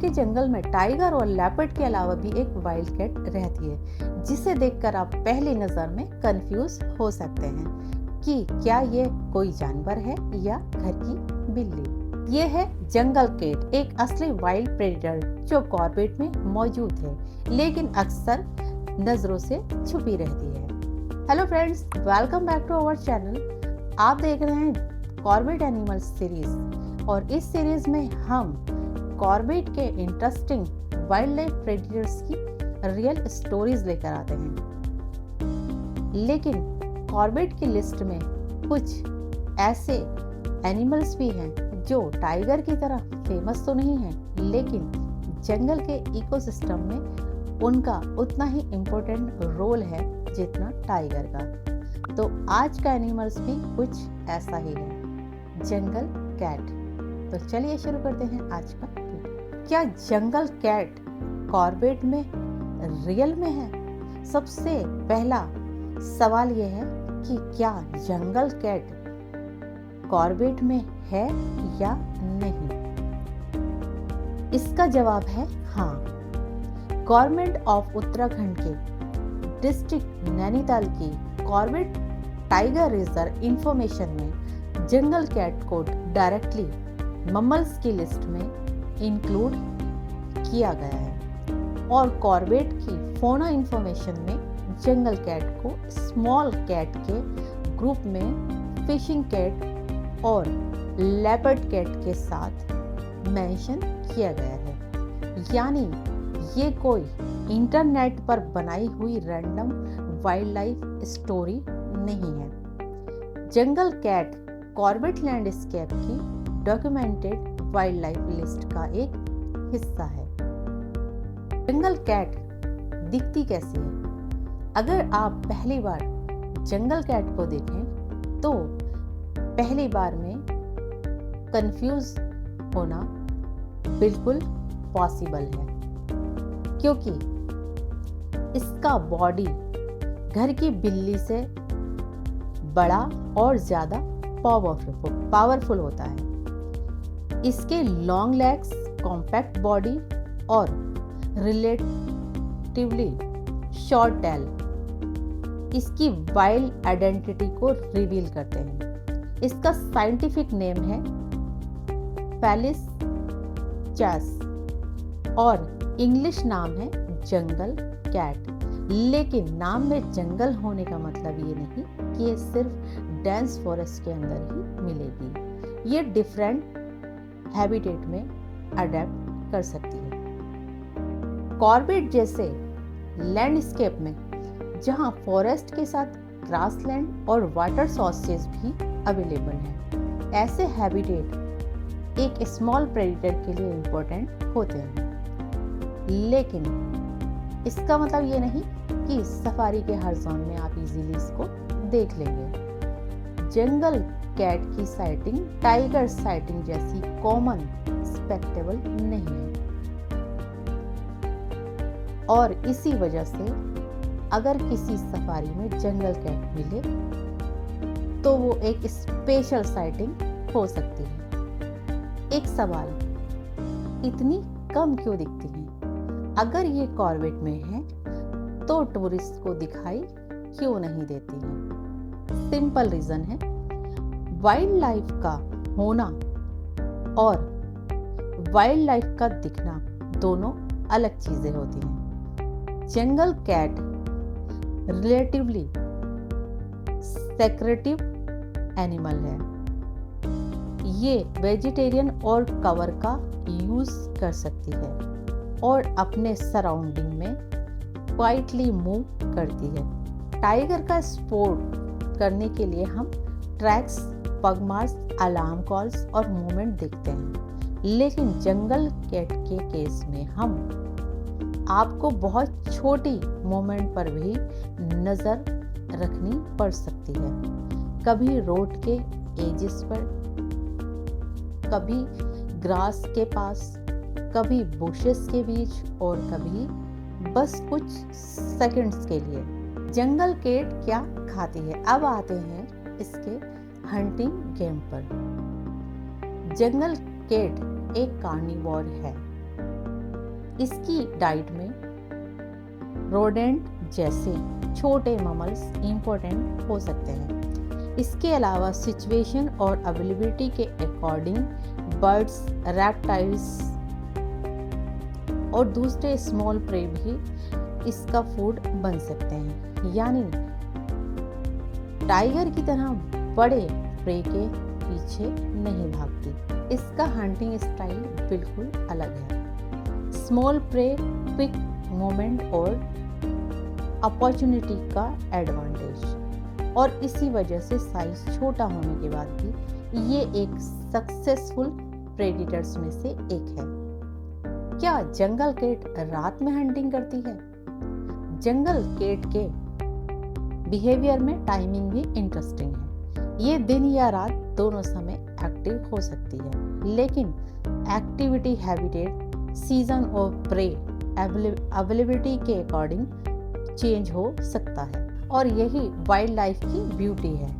के जंगल में टाइगर और लेपर्ड के अलावा भी एक वाइल्ड कैट रहती है, जिसे देखकर आप पहली नज़र में कंफ्यूज हो सकते हैं कि क्या ये कोई जानवर है या घर की बिल्ली। ये है जंगल कैट, एक असली वाइल्ड प्रेडेटर जो कॉर्बेट में मौजूद है, लेकिन अक्सर नजरों से छुपी रहती है। Hello friends, welcome back to our channel. आप देख रहे हैं कॉर्बेट एनिमल सीरीज और इस सीरीज में हम कॉर्बेट के इंटरेस्टिंग वाइल्ड लाइफ प्रेडेटर्स की रियल स्टोरीज लेकर आते हैं। लेकिन कॉर्बेट की लिस्ट में कुछ ऐसे एनिमल्स भी हैं जो टाइगर की तरह फेमस तो नहीं है, लेकिन जंगल के इकोसिस्टम में उनका उतना ही इम्पोर्टेंट रोल है जितना टाइगर का। तो आज का एनिमल्स भी कुछ ऐसा ही है, जंगल कैट। तो चलिए शुरू करते हैं आज का वीडियो। क्या जंगल कैट कॉर्बेट में रियल में है? सबसे पहला सवाल यह है कि क्या जंगल कैट कॉर्बेट में है या नहीं। इसका जवाब है हाँ। गवर्नमेंट ऑफ उत्तराखंड के डिस्ट्रिक्ट नैनीताल की कॉर्बेट टाइगर रिजर्व इंफॉर्मेशन में जंगल कैट को डायरेक्टली मम्मल्स की लिस्ट में इंक्लूड किया गया है और कॉर्बेट की फोना इंफॉर्मेशन में जंगल कैट को स्मॉल कैट के ग्रुप में फिशिंग कैट और लेपर्ड कैट के साथ मेंशन किया गया है। यानी ये कोई इंटरनेट पर बनाई हुई रैंडम वाइल्ड लाइफ स्टोरी नहीं है। जंगल कैट कॉर्बेट लैंडस्केप की डॉक्यूमेंटेड वाइल्ड लाइफ लिस्ट का एक हिस्सा है। जंगल कैट दिखती कैसी है? अगर आप पहली बार जंगल कैट को देखें तो पहली बार में कंफ्यूज होना बिल्कुल पॉसिबल है, क्योंकि इसका बॉडी घर की बिल्ली से बड़ा और ज्यादा पावरफुल होता है। इसके लॉन्ग लेग्स, कॉम्पैक्ट बॉडी और रिलेटिवली शॉर्ट टेल इसकी वाइल्ड आइडेंटिटी को रिवील करते हैं। इसका साइंटिफिक नेम है फेलिस चैस और इंग्लिश नाम है जंगल कैट। लेकिन नाम में जंगल होने का मतलब ये नहीं कि ये सिर्फ डेंस फॉरेस्ट के अंदर ही मिलेगी। ये डिफरेंट हैबिटेट में अडेप्ट कर सकती है। कॉर्बेट जैसे लैंडस्केप में जहां फॉरेस्ट के साथ ग्रासलैंड और वाटर सोर्सेज भी अवेलेबल हैं, ऐसे हैबिटेट एक स्मॉल प्रेडेटर के लिए इम्पोर्टेंट होते हैं। लेकिन इसका मतलब ये नहीं कि सफारी के हर जोन में आप इजीली इसको देख लेंगे। जंगल कैट की साइटिंग टाइगर साइटिंग जैसी कॉमन स्पेक्टेबल नहीं है और इसी वजह से अगर किसी सफारी में जंगल कैट मिले तो वो एक स्पेशल साइटिंग हो सकती है। एक सवाल, इतनी कम क्यों दिखती हैं? अगर ये कॉर्बेट में है तो टूरिस्ट को दिखाई क्यों नहीं देती है? सिंपल रीजन है, वाइल्ड लाइफ का होना और वाइल्ड लाइफ का दिखना दोनों अलग चीजें होती हैं। जंगल कैट रिलेटिवली सेक्रेटिव एनिमल है। ये वेजिटेरियन और कवर का यूज कर सकती है और अपने सराउंडिंग में क्वाइटली मूव करती है। टाइगर का स्पोर्ट करने के लिए हम ट्रैक्स, पग मार्क्स, अलार्म कॉल्स और मूवमेंट देखते हैं, लेकिन जंगल कैट के केस में हम आपको बहुत छोटी मूवमेंट पर भी नजर रखनी पड़ सकती है। कभी रोड के एजेस पर, कभी ग्रास के पास, कभी बुशेस के बीच और कभी बस कुछ सेकंड्स के लिए। जंगल कैट क्या खाती है? अब आते हैं इसके हंटिंग गेम पर। जंगल कैट एक कार्निवोर है इसकी डाइट में रोडेंट जैसे छोटे ममल्स इंपॉर्टेंट हो सकते हैं। इसके अलावा सिचुएशन और अवेलेबिलिटी के अकॉर्डिंग बर्ड्स, रेप्टाइल्स और दूसरे स्मॉल प्रे भी इसका फूड बन सकते हैं। यानी टाइगर की तरह बड़े प्रे के पीछे नहीं भागती। इसका हंटिंग स्टाइल बिल्कुल अलग है। स्मॉल प्रे, क्विक मोमेंट और अपॉर्चुनिटी का एडवांटेज, और इसी वजह से साइज छोटा होने के बाद भी ये एक सक्सेसफुल प्रेडिटर्स में से एक है। क्या जंगल कैट रात में हंटिंग करती है? जंगल कैट के बिहेवियर में टाइमिंग भी इंटरेस्टिंग है। ये दिन या रात दोनों समय एक्टिव हो सकती है, लेकिन एक्टिविटी, हैबिटेट, सीजन और प्रे अवेलेबिलिटी के अकॉर्डिंग चेंज हो सकता है। और यही वाइल्ड लाइफ की ब्यूटी है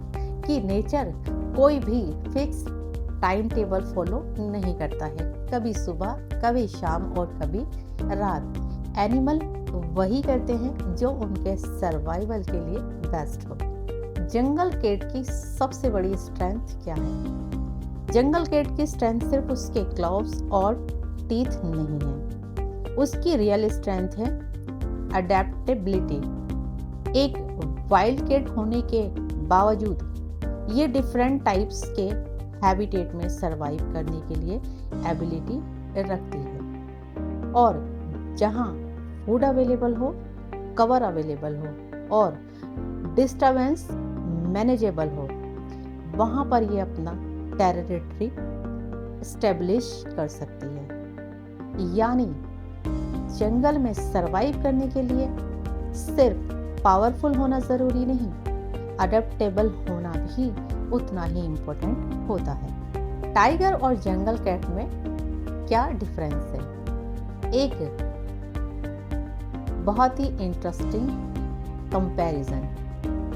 कि नेचर कोई भी फिक्स टाइम टेबल फॉलो नहीं करता है। कभी सुबह, कभी शाम और कभी रात। एनिमल वही करते हैं जो उनके सर्वाइवल के लिए बेस्ट हो। जंगल कैट की सबसे बड़ी स्ट्रेंथ क्या है? जंगल कैट की स्ट्रेंथ सिर्फ उसके क्लॉव्स और टीथ नहीं है। उसकी रियल स्ट्रेंथ है अडेप्टेबिलिटी। एक वाइल्ड कैट होने के बावजूद ये डिफरेंट टाइप्स के हैबिटेट में सरवाइव करने के लिए एबिलिटी रखती है। और जहाँ फूड अवेलेबल हो, कवर अवेलेबल हो और डिस्टर्बेंस मैनेजेबल हो, वहाँ पर ये अपना टेरिटरी स्टेब्लिश कर सकती है। यानी जंगल में सरवाइव करने के लिए सिर्फ पावरफुल होना जरूरी नहीं, अडेप्टेबल होना भी उतना ही इम्पोर्टेंट होता है। टाइगर और जंगल कैट में क्या डिफरेंस है? एक बहुत ही इंटरेस्टिंग कंपैरिजन।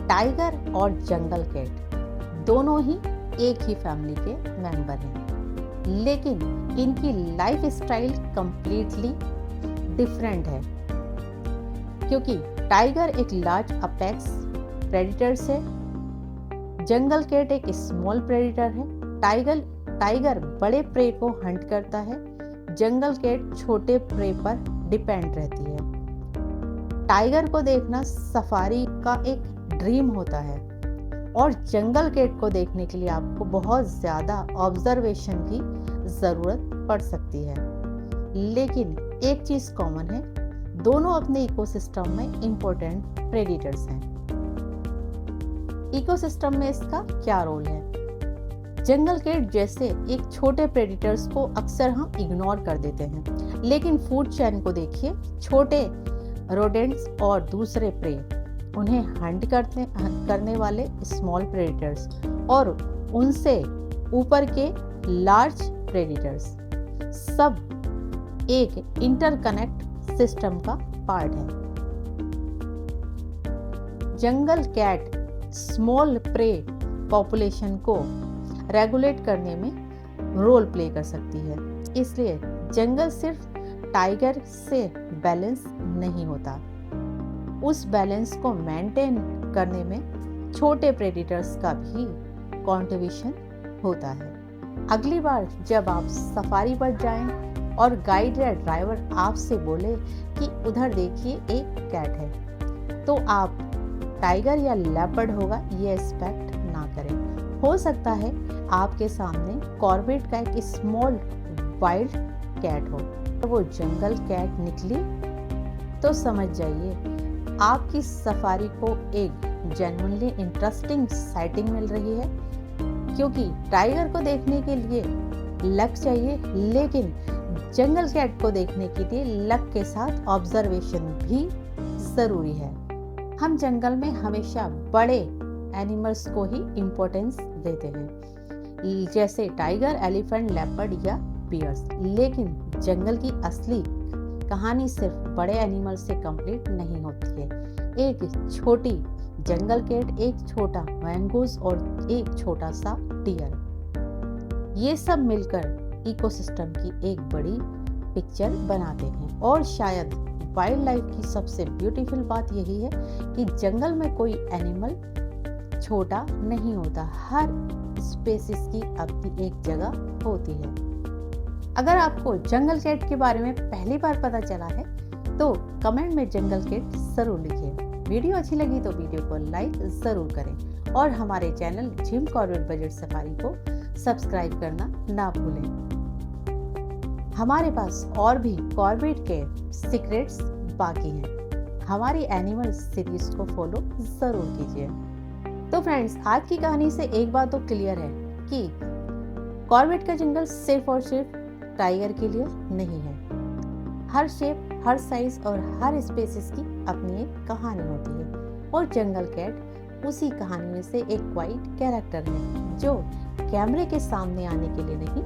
टाइगर और जंगल कैट दोनों ही एक ही फैमिली के मेंबर हैं, लेकिन इनकी लाइफ स्टाइल कंप्लीटली डिफरेंट है। क्योंकि टाइगर एक लार्ज अपेक्स प्रेडिटर है, जंगल कैट एक स्मॉल प्रेडिटर है। टाइगर बड़े प्रे को हंट करता है, जंगल कैट छोटे प्रे पर डिपेंड रहती है। टाइगर को देखना सफारी का एक ड्रीम होता है और जंगल कैट को देखने के लिए आपको बहुत ज़्यादा ऑब्जर्वेशन की ज़रूरत पड़ सकती है। लेकिन एक चीज़ कॉमन है, दोनों अपने इकोसिस्टम में इम्पोर्टेंट प्रेडिटर्स हैं। इकोसिस्टम में इसका क्या रोल है? जंगल कैट जैसे एक छोटे प्रेडिटर्स को अक्सर हम इग्नोर कर देते हैं, लेकिन फूड चेन को देखिए, छोटे रोडेंट्स और दूसरे प्रे उन्हें हंट करने वाले स्मॉल प्रेडिटर्स और उनसे ऊपर के लार्ज प्रेडिटर्स सब एक इंटरकनेक्ट सिस्टम का पार्ट है। Jungle cat small prey population को रेगुलेट करने में रोल प्ले कर सकती है। इसलिए जंगल सिर्फ टाइगर से बैलेंस नहीं होता, उस बैलेंस को मेंटेन करने में छोटे प्रेडिटर्स का भी कंट्रीब्यूशन होता है। अगली बार जब आप सफारी पर जाएं और गाइड या ड्राइवर आपसे बोले कि उधर देखिए एक कैट है, तो आप टाइगर या लेपर्ड होगा ये एक्सपेक्ट ना करें। हो सकता है आपके सामने कॉर्बेट का एक स्मॉल वाइल्ड कैट हो। तो वो जंगल कैट निकली तो समझ जाइए आपकी सफारी को एक जेन्युइनली इंटरेस्टिंग साइटिंग मिल रही है। क्योंकि टाइगर को देखने के लिए लक चाहिए, लेकिन जंगल कैट को देखने के लिए लक के साथ ऑब्जर्वेशन भी जरूरी है। हम जंगल में हमेशा बड़े एनिमल्स को ही इम्पोर्टेंस देते हैं, जैसे टाइगर, एलिफेंट, लेपर्ड या बियर्स। लेकिन जंगल की असली कहानी सिर्फ बड़े एनिमल से कंप्लीट नहीं होती है। एक छोटी जंगल कैट, एक छोटा मैंगूस और एक छोटा सा डियर, ये सब मिलकर इकोसिस्टम की एक बड़ी पिक्चर बनाते हैं। और शायद वाइल्ड लाइफ की सबसे ब्यूटीफुल बात यही है कि जंगल में कोई एनिमल छोटा नहीं होता, हर स्पेसिस की अपनी एक जगह होती है। अगर आपको जंगल कैट के बारे में पहली बार पता चला है तो कमेंट में जंगल कैट जरूर लिखिए। वीडियो अच्छी लगी तो वीडियो को लाइक जरूर करें और हमारे channel Jim Corbett budget safari को सब्सक्राइब करना ना भूलें। हमारे पास और भी कॉर्बेट के सीक्रेट्स बाकी हैं। हमारी एनिमल सीरीज को फॉलो जरूर कीजिए। तो फ्रेंड्स, आज की कहानी से एक बात तो क्लियर है कि कॉर्बेट का जंगल सिर्फ और सिर्फ टाइगर के लिए नहीं है। हर शेप, हर साइज और हर स्पेसिस की अपनी एक कहानी होती है और जंगल कैट उसी कहानी में से एक वाइट कैरेक्टर है जो कैमरे के सामने आने के लिए नहीं,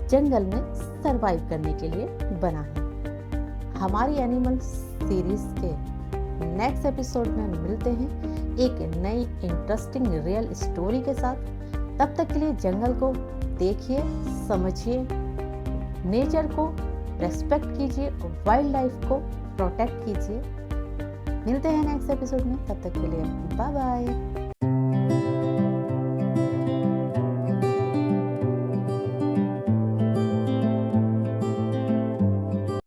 जंगल में सरवाइव करने के लिए बना है। हमारी एनिमल सीरीज के नेक्स्ट एपिसोड में मिलते हैं एक नई इंटरेस्टिंग रियल स्टोरी के साथ। तब तक के लिए जंगल को देखिए, समझिए, नेचर को रेस्पेक्ट कीजिए और वाइल्ड लाइफ को प्रोटेक्ट कीजिए। मिलते हैं नेक्स्ट एपिसोड में, तब तक के लिए बाय बाय।